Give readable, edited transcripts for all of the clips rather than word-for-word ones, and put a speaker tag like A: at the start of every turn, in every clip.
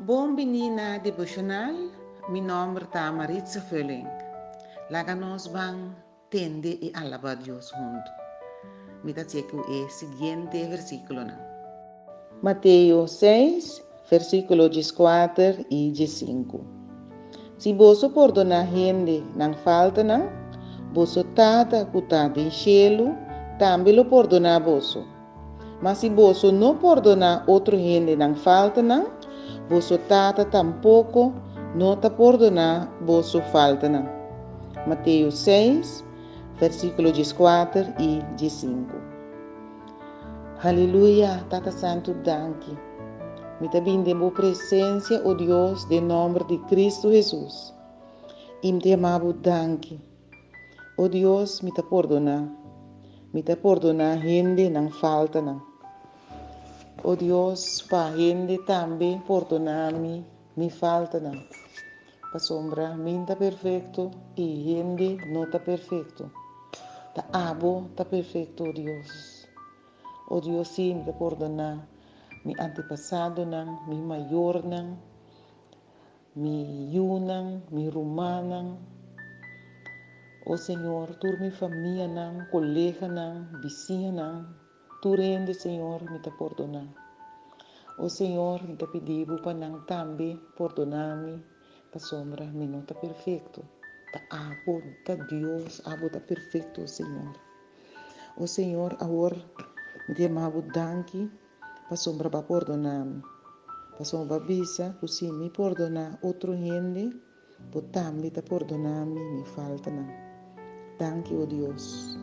A: Bom menina devocional, meu nome é Maritza Völling. Laga nós vamos tender e alabar Deus junto. Me dá o seguinte versículo. Mateus 6, versículo 14 e 5. Se você perdonar gente não falta não, você tata que está em cielo, também lo perdonar você. Mas se você não perdonar outro gente não falta não, você tata tampouco não está perdonar você falta não. Mateus 6, versículo 14 e 5. Aleluia, Tata Santo, danke. Me tá vindo em boa presença, oh Deus, em nome de Cristo Jesus. E me amavo, danke. Oh Deus, me tá perdonar. Me tá perdonar, gente não falta não. Oh Deus, para gente também perdonar-me, me falta não. Para sombra, me está perfeito e gente não está perfeito. Tá abo, tá perfeito, oh Deus. Oh Deus, sim, me tá perdonar. Mi antepassado não, mi maior não, mi yu não, mi rumá não. Oh Senhor, tu minha família não, colega não, vizinha não. Tu rende, Senhor, me tá perdonar. O Senhor, me tá pedindo para não também perdonar-me, para sombra, me não tá perfeito. Tá abo, tá Deus, abo tá perfeito, Senhor. O Senhor, agora, me demavo danke, para sombra, para perdonar-me. Para sombra, bisa, se me perdonar outro gente, por também tá perdonar-me, me falta não. Danke, oh Deus.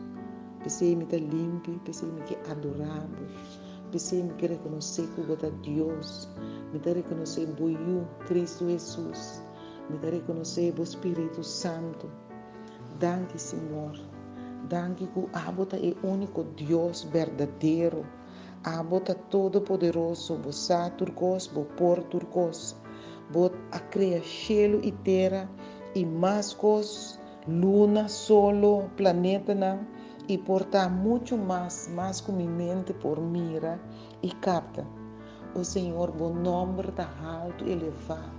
A: Pensei me tá limpo, pensei me que adorável. Pensei me que reconhecer que você é Deus. Me tá reconhecer boiu Cristo Jesus. Me tá reconhecer o Espírito Santo. Danke, Senhor. Danke que o Abota é o único Deus verdadeiro. Abota todo poderoso, você turcos, bo por turcos. Bot a criar cielo e terra e mais coisas, luna, solo, planeta não, e portar muito mais que minha mente por mira e capta. O Senhor, bom nome está alto e elevado,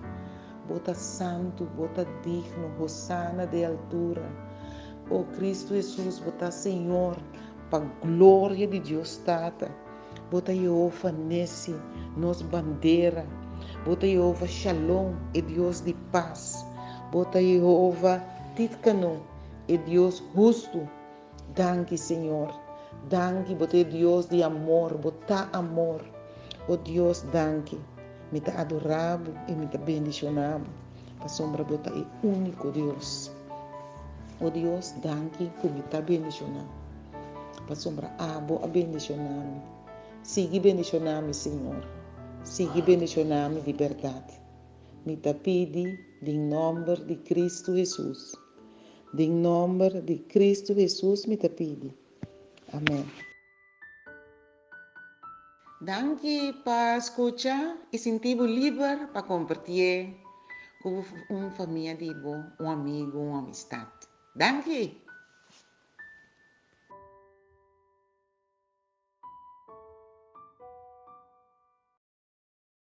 A: bota santo, bota digno, Hosanna de altura. O Cristo Jesus, bota Senhor, para glória de Deus Tata, bota Jeová nesse, nos bandeira, bota Jeová Shalom, é Deus de paz, bota Jeová Titkanu, é Deus justo. Danke, Senhor. Danke, bota Deus de amor, bota amor. Oh Deus, danke. Me tá adorável e me tá bendicionável. A sombra bota é único Deus. Oh Deus, danke por me tá bendicionando. A sombra abo a bendicionar-me. Siga bendicionar-me, Senhor. Siga bendicionar-me de verdade. Me tá pedi em nome de Cristo Jesus. Em nome de Cristo Jesus me te pedi. Amém. Danke para escutar e sentir livre para compartilhar com uma família, um amigo, uma amistade. Danke.